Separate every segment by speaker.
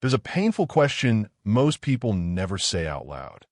Speaker 1: There's a painful question most people never say out loud.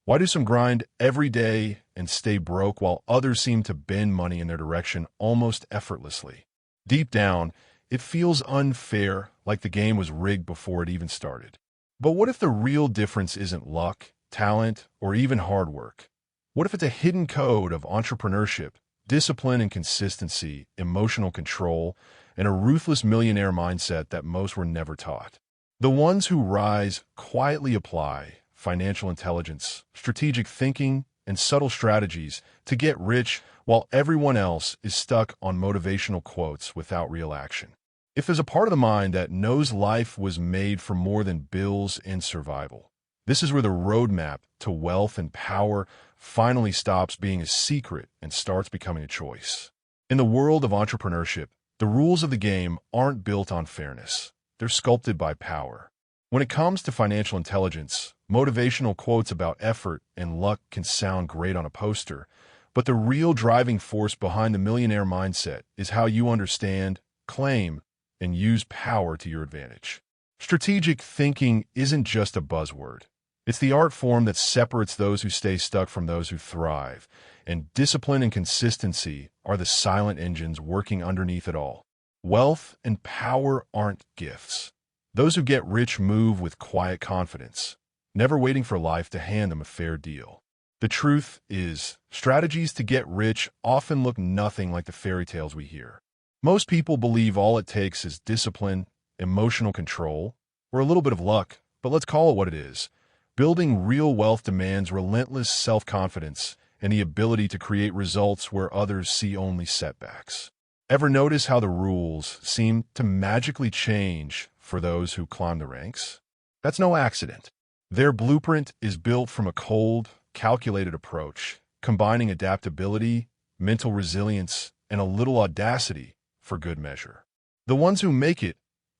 Speaker 1: Why do some grind every day and stay broke while others seem to bend money in their direction almost effortlessly? Deep down, it feels unfair, like the game was rigged before it even started. But what if the real difference isn't luck, talent, or even hard work? What if it's a hidden code of entrepreneurship, discipline and consistency, emotional control, and a ruthless millionaire mindset that most were never taught? The ones who rise quietly apply financial intelligence, strategic thinking, and subtle strategies to get rich while everyone else is stuck on motivational quotes without real action. If there's a part of the mind that knows life was made for more than bills and survival, this is where the roadmap to wealth and power finally stops being a secret and starts becoming a choice. In the world of entrepreneurship, the rules of the game aren't built on fairness. They're sculpted by power. When it comes to financial intelligence, motivational quotes about effort and luck can sound great on a poster, but the real driving force behind the millionaire mindset is how you understand, claim, and use power to your advantage. Strategic thinking isn't just a buzzword. It's the art form that separates those who stay stuck from those who thrive, and discipline and consistency are the silent engines working underneath it all. Wealth and power aren't gifts. Those who get rich move with quiet confidence, never waiting for life to hand them a fair deal. The truth is, strategies to get rich often look nothing like the fairy tales we hear. Most people believe all it takes is discipline, emotional control, or a little bit of luck, but let's call it what it is. Building real wealth demands relentless self-confidence and the ability to create results where others see only setbacks. Ever notice how the rules seem to magically change for those who climb the ranks? That's no accident. Their blueprint is built from a cold, calculated approach, combining adaptability, mental resilience, and a little audacity for good measure. The ones who make it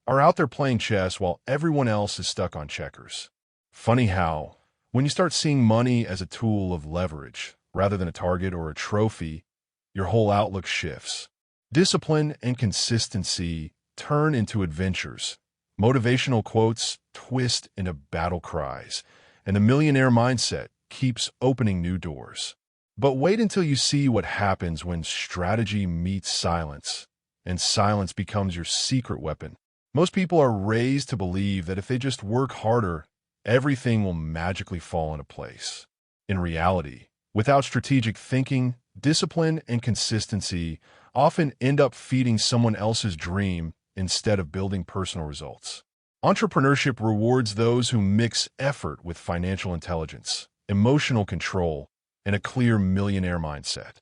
Speaker 1: are out there playing chess while everyone else is stuck on checkers. Funny how, when you start seeing money as a tool of leverage rather than a target or a trophy, your whole outlook shifts. Discipline and consistency turn into adventures. Motivational quotes twist into battle cries, and the millionaire mindset keeps opening new doors. But wait until you see what happens when strategy meets silence, and silence becomes your secret weapon. Most people are raised to believe that if they just work harder, everything will magically fall into place. In reality, without strategic thinking, discipline and consistency often end up feeding someone else's dream instead of building personal results. Entrepreneurship rewards those who mix effort with financial intelligence, emotional control, and a clear millionaire mindset.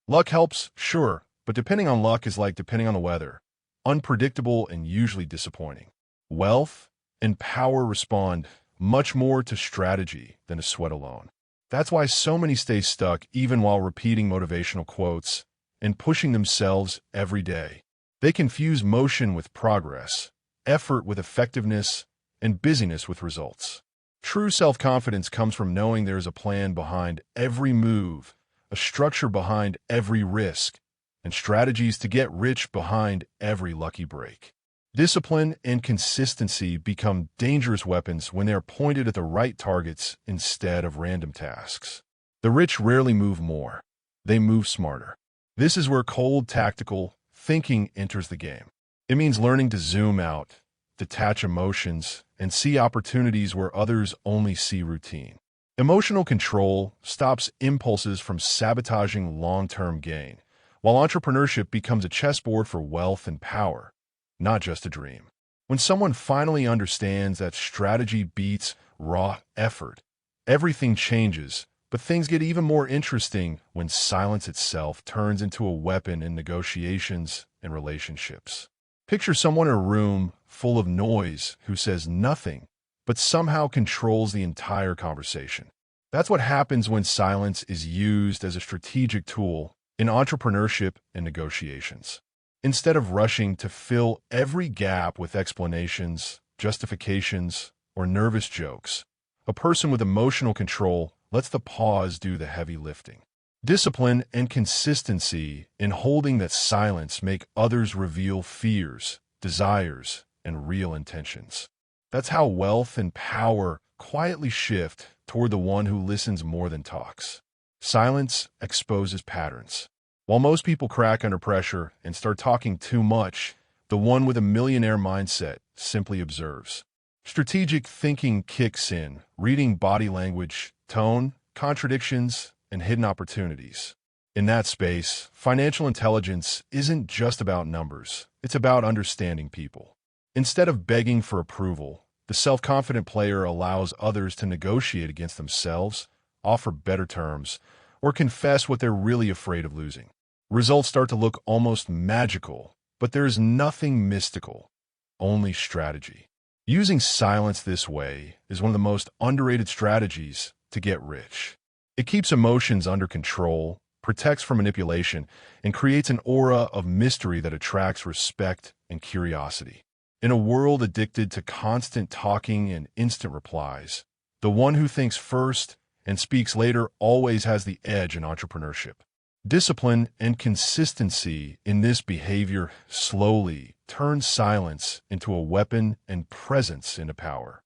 Speaker 1: Luck helps, sure, but depending on luck is like depending on the weather, unpredictable and usually disappointing. Wealth and power respond much more to strategy than to sweat alone. That's why so many stay stuck even while repeating motivational quotes and pushing themselves every day. They confuse motion with progress, effort with effectiveness, and busyness with results. True self-confidence comes from knowing there is a plan behind every move, a structure behind every risk, and strategies to get rich behind every lucky break. Discipline and consistency become dangerous weapons when they are pointed at the right targets instead of random tasks. The rich rarely move more. They move smarter. This is where cold, tactical thinking enters the game. It means learning to zoom out, detach emotions, and see opportunities where others only see routine. Emotional control stops impulses from sabotaging long-term gain, while entrepreneurship becomes a chessboard for wealth and power, not just a dream. When someone finally understands that strategy beats raw effort, everything changes, but things get even more interesting when silence itself turns into a weapon in negotiations and relationships. Picture someone in a room full of noise who says nothing, but somehow controls the entire conversation. That's what happens when silence is used as a strategic tool in entrepreneurship and negotiations. Instead of rushing to fill every gap with explanations, justifications, or nervous jokes, a person with emotional control lets the pause do the heavy lifting. Discipline and consistency in holding that silence make others reveal fears, desires, and real intentions. That's how wealth and power quietly shift toward the one who listens more than talks. Silence exposes patterns. While most people crack under pressure and start talking too much, the one with a millionaire mindset simply observes. Strategic thinking kicks in, reading body language, tone, contradictions, and hidden opportunities. In that space, financial intelligence isn't just about numbers. It's about understanding people. Instead of begging for approval, the self-confident player allows others to negotiate against themselves, offer better terms, or confess what they're really afraid of losing. Results start to look almost magical, but there's nothing mystical, only strategy. Using silence this way is one of the most underrated strategies to get rich. It keeps emotions under control, protects from manipulation, and creates an aura of mystery that attracts respect and curiosity. In a world addicted to constant talking and instant replies, the one who thinks first and speaks later always has the edge in entrepreneurship. Discipline and consistency in this behavior slowly turns silence into a weapon and presence into power.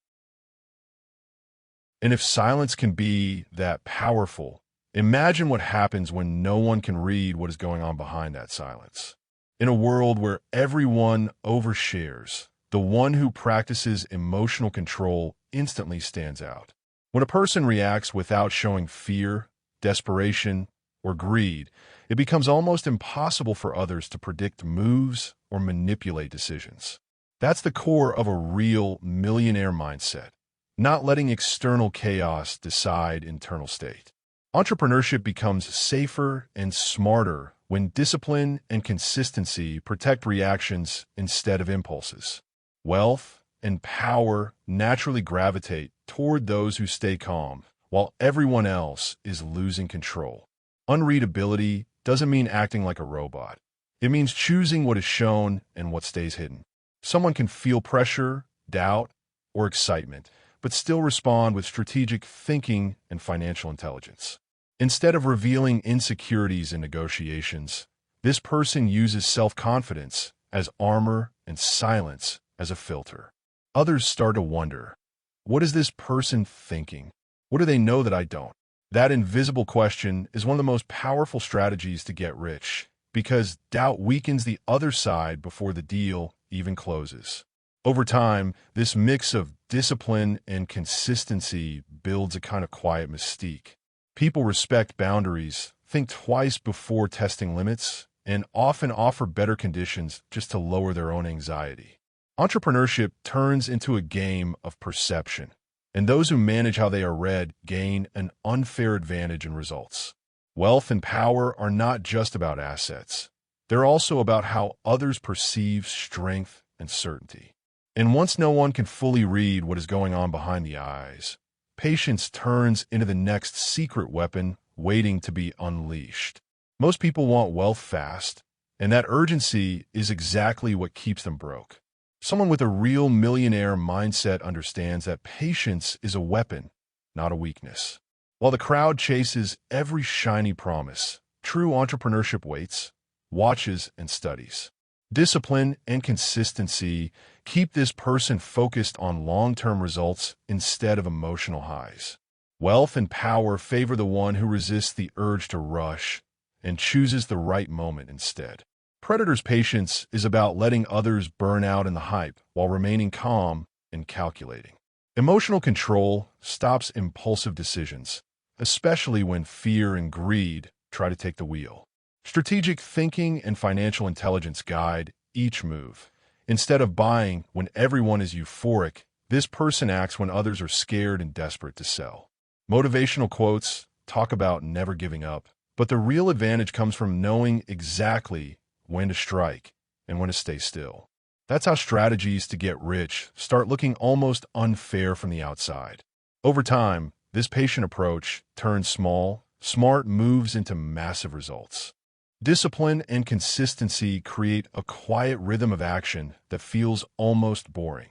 Speaker 1: And if silence can be that powerful, imagine what happens when no one can read what is going on behind that silence. In a world where everyone overshares, the one who practices emotional control instantly stands out. When a person reacts without showing fear, desperation, or greed, it becomes almost impossible for others to predict moves or manipulate decisions. That's the core of a real millionaire mindset, not letting external chaos decide internal state. Entrepreneurship becomes safer and smarter when discipline and consistency protect reactions instead of impulses. Wealth and power naturally gravitate toward those who stay calm, while everyone else is losing control. Unreadability doesn't mean acting like a robot. It means choosing what is shown and what stays hidden. Someone can feel pressure, doubt, or excitement, but still respond with strategic thinking and financial intelligence. Instead of revealing insecurities in negotiations, this person uses self-confidence as armor and silence as a filter. Others start to wonder, what is this person thinking? What do they know that I don't? That invisible question is one of the most powerful strategies to get rich, because doubt weakens the other side before the deal even closes. Over time, this mix of discipline and consistency builds a kind of quiet mystique. People respect boundaries, think twice before testing limits, and often offer better conditions just to lower their own anxiety. Entrepreneurship turns into a game of perception, and those who manage how they are read gain an unfair advantage in results. Wealth and power are not just about assets. They're also about how others perceive strength and certainty. And once no one can fully read what is going on behind the eyes, patience turns into the next secret weapon waiting to be unleashed. Most people want wealth fast, and that urgency is exactly what keeps them broke. Someone with a real millionaire mindset understands that patience is a weapon, not a weakness. While the crowd chases every shiny promise, true entrepreneurship waits, watches, and studies. Discipline and consistency keep this person focused on long-term results instead of emotional highs. Wealth and power favor the one who resists the urge to rush and chooses the right moment instead. Predator's patience is about letting others burn out in the hype while remaining calm and calculating. Emotional control stops impulsive decisions, especially when fear and greed try to take the wheel. Strategic thinking and financial intelligence guide each move. Instead of buying when everyone is euphoric, this person acts when others are scared and desperate to sell. Motivational quotes talk about never giving up, but the real advantage comes from knowing exactly when to strike and when to stay still. That's how strategies to get rich start looking almost unfair from the outside. Over time, this patient approach turns small, smart moves into massive results. Discipline and consistency create a quiet rhythm of action that feels almost boring,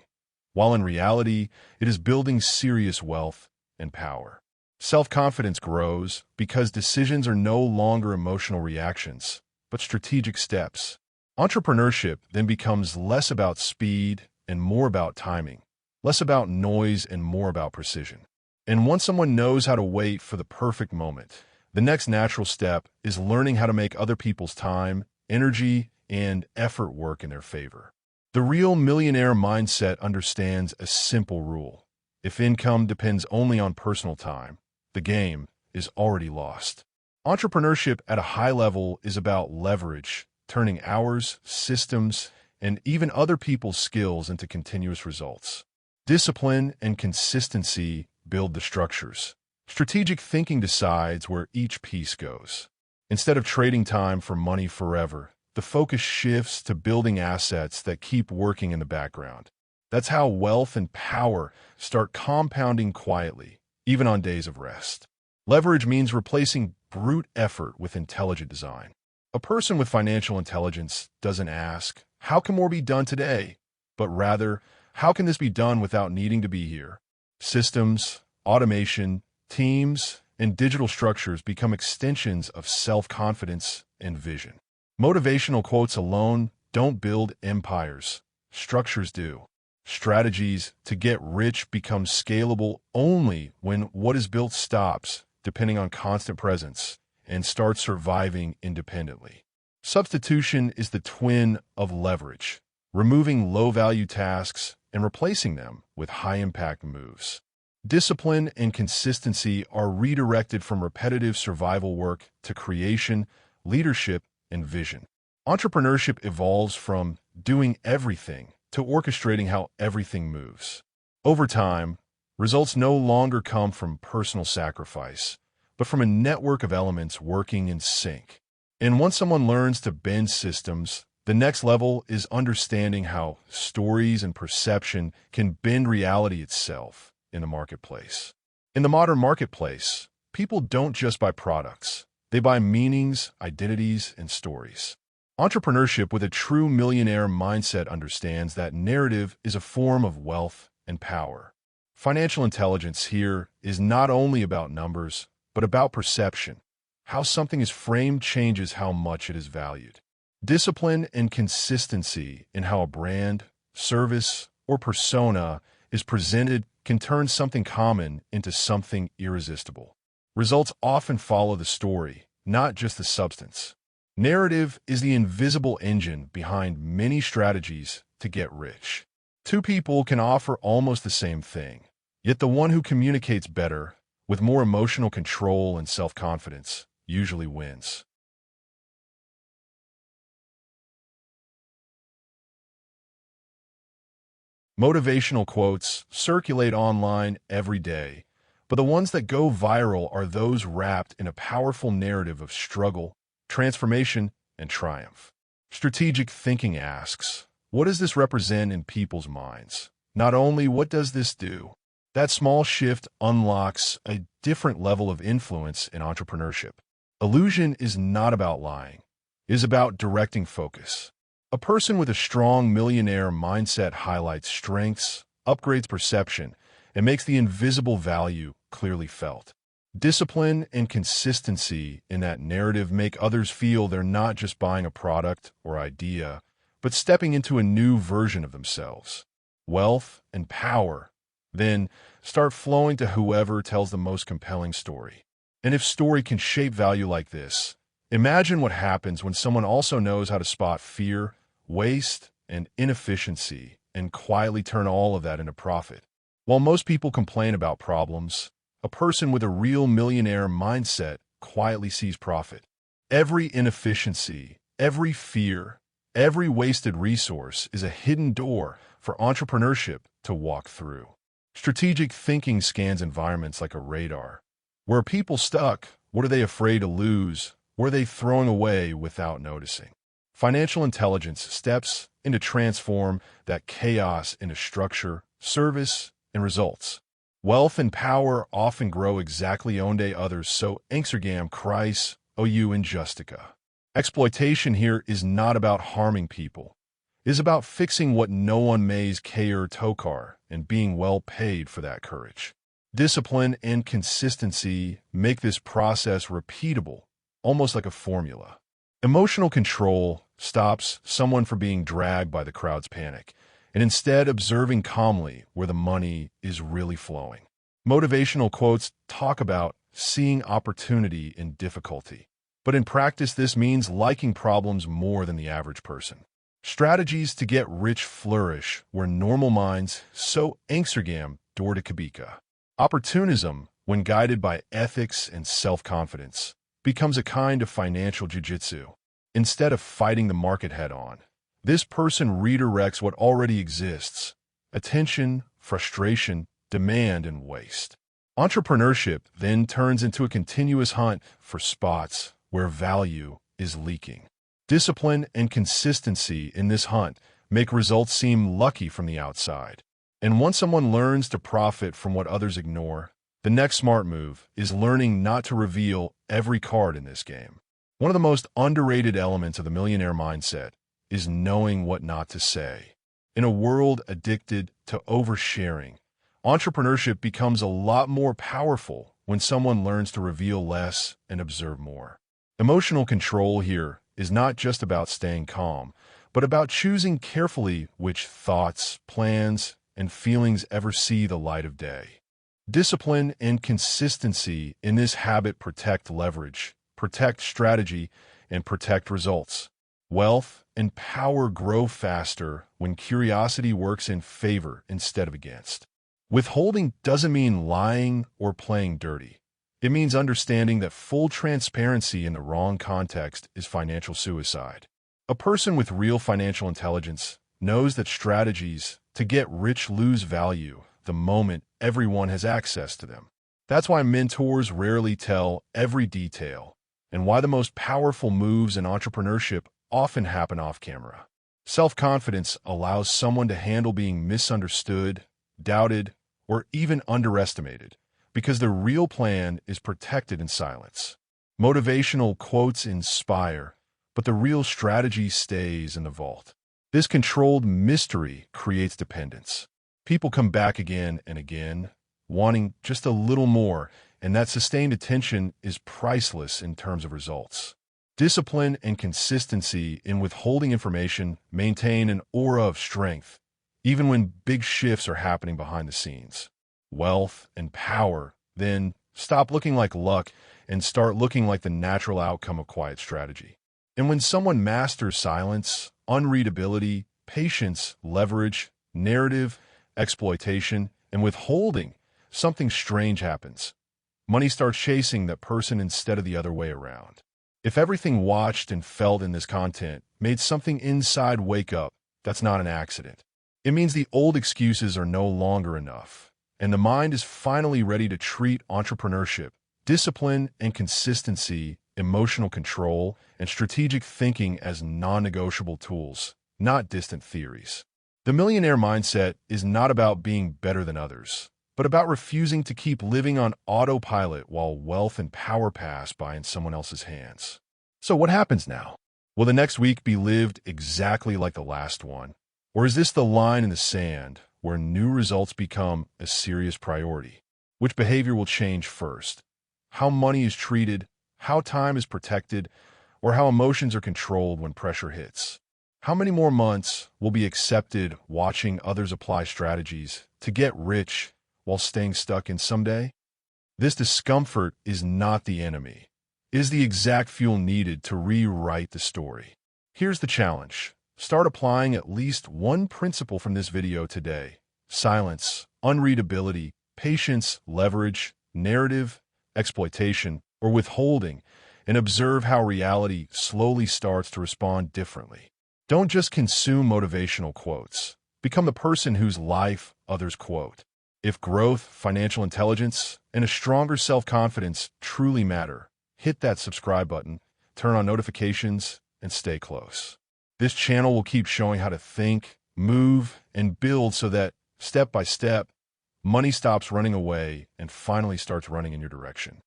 Speaker 1: while in reality, it is building serious wealth and power. Self-confidence grows because decisions are no longer emotional reactions, but strategic steps. Entrepreneurship then becomes less about speed and more about timing, less about noise and more about precision. And once someone knows how to wait for the perfect moment, the next natural step is learning how to make other people's time, energy, and effort work in their favor. The real millionaire mindset understands a simple rule. If income depends only on personal time, the game is already lost. Entrepreneurship at a high level is about leverage, turning hours, systems, and even other people's skills into continuous results. Discipline and consistency build the structures. Strategic thinking decides where each piece goes. Instead of trading time for money forever, the focus shifts to building assets that keep working in the background. That's how wealth and power start compounding quietly, even on days of rest. Leverage means replacing brute effort with intelligent design. A person with financial intelligence doesn't ask, "How can more be done today?" but rather, "How can this be done without needing to be here?" Systems, automation, teams, and digital structures become extensions of self-confidence and vision. Motivational quotes alone don't build empires. Structures do. Strategies to get rich become scalable only when what is built stops depending on constant presence and starts surviving independently. Substitution is the twin of leverage, removing low-value tasks and replacing them with high-impact moves. Discipline and consistency are redirected from repetitive survival work to creation, leadership, and vision. Entrepreneurship evolves from doing everything to orchestrating how everything moves. Over time, results no longer come from personal sacrifice, but from a network of elements working in sync. And once someone learns to bend systems, the next level is understanding how stories and perception can bend reality itself in the marketplace. In the modern marketplace, people don't just buy products. They buy meanings, identities, and stories. Entrepreneurship with a true millionaire mindset understands that narrative is a form of wealth and power. Financial intelligence here is not only about numbers, but about perception. How something is framed changes how much it is valued. Discipline and consistency in how a brand, service, or persona is presented can turn something common into something irresistible. Results often follow the story, not just the substance. Narrative is the invisible engine behind many strategies to get rich. Two people can offer almost the same thing, yet the one who communicates better, with more emotional control and self-confidence, usually wins. Motivational quotes circulate online every day, but the ones that go viral are those wrapped in a powerful narrative of struggle, transformation, and triumph. Strategic thinking asks, what does this represent in people's minds? Not only what does this do? That small shift unlocks a different level of influence in entrepreneurship. Illusion is not about lying. It is about directing focus. A person with a strong millionaire mindset highlights strengths, upgrades perception, and makes the invisible value clearly felt. Discipline and consistency in that narrative make others feel they're not just buying a product or idea, but stepping into a new version of themselves. Wealth and power then start flowing to whoever tells the most compelling story. And if story can shape value like this, imagine what happens when someone also knows how to spot fear, waste, and inefficiency and quietly turn all of that into profit. While most people complain about problems, a person with a real millionaire mindset quietly sees profit. Every inefficiency, every fear, every wasted resource is a hidden door for entrepreneurship to walk through. Strategic thinking scans environments like a radar. Where are people stuck? What are they afraid to lose? What are they throwing away without noticing? Financial intelligence steps in to transform that chaos into structure, service, and results. Wealth and power often grow exactly onde others so exergam Christ ou injustica. Exploitation here is not about harming people. It is about fixing what no one mays care tokar and being well paid for that courage. Discipline and consistency make this process repeatable, almost like a formula. Emotional control stops someone from being dragged by the crowd's panic and instead observing calmly where the money is really flowing. Motivational quotes talk about seeing opportunity in difficulty, but in practice this means liking problems more than the average person. Strategies to get rich flourish where normal minds so Amsterdam door to Kabika. Opportunism, when guided by ethics and self-confidence, becomes a kind of financial jiu-jitsu. Instead of fighting the market head-on, this person redirects what already exists: attention, frustration, demand, and waste. Entrepreneurship then turns into a continuous hunt for spots where value is leaking. Discipline and consistency in this hunt make results seem lucky from the outside. And once someone learns to profit from what others ignore, the next smart move is learning not to reveal every card in this game. One of the most underrated elements of the millionaire mindset is knowing what not to say. In a world addicted to oversharing, entrepreneurship becomes a lot more powerful when someone learns to reveal less and observe more. Emotional control here is not just about staying calm, but about choosing carefully which thoughts, plans, and feelings ever see the light of day. Discipline and consistency in this habit protect leverage, protect strategy, and protect results. Wealth and power grow faster when curiosity works in favor instead of against. Withholding doesn't mean lying or playing dirty. It means understanding that full transparency in the wrong context is financial suicide. A person with real financial intelligence knows that strategies to get rich lose value the moment everyone has access to them. That's why mentors rarely tell every detail, and why the most powerful moves in entrepreneurship often happen off camera. Self-confidence allows someone to handle being misunderstood, doubted, or even underestimated, because their real plan is protected in silence. Motivational quotes inspire, but the real strategy stays in the vault. This controlled mystery creates dependence. People come back again and again, wanting just a little more, and that sustained attention is priceless in terms of results. Discipline and consistency in withholding information maintain an aura of strength, even when big shifts are happening behind the scenes. Wealth and power then stop looking like luck and start looking like the natural outcome of quiet strategy. And when someone masters silence, unreadability, patience, leverage, narrative, exploitation, and withholding, something strange happens. Money starts chasing that person instead of the other way around. If everything watched and felt in this content made something inside wake up, that's not an accident. It means the old excuses are no longer enough, and the mind is finally ready to treat entrepreneurship, discipline and consistency, emotional control, and strategic thinking as non-negotiable tools, not distant theories. The millionaire mindset is not about being better than others, but about refusing to keep living on autopilot while wealth and power pass by in someone else's hands. So what happens now? Will the next week be lived exactly like the last one? Or is this the line in the sand where new results become a serious priority? Which behavior will change first? How money is treated, how time is protected, or how emotions are controlled when pressure hits? How many more months will be accepted watching others apply strategies to get rich while staying stuck in someday? This discomfort is not the enemy. It is the exact fuel needed to rewrite the story. Here's the challenge. Start applying at least one principle from this video today. Silence, unreadability, patience, leverage, narrative, exploitation, or withholding, and observe how reality slowly starts to respond differently. Don't just consume motivational quotes. Become the person whose life others quote. If growth, financial intelligence, and a stronger self-confidence truly matter, hit that subscribe button, turn on notifications, and stay close. This channel will keep showing how to think, move, and build so that, step by step, money stops running away and finally starts running in your direction.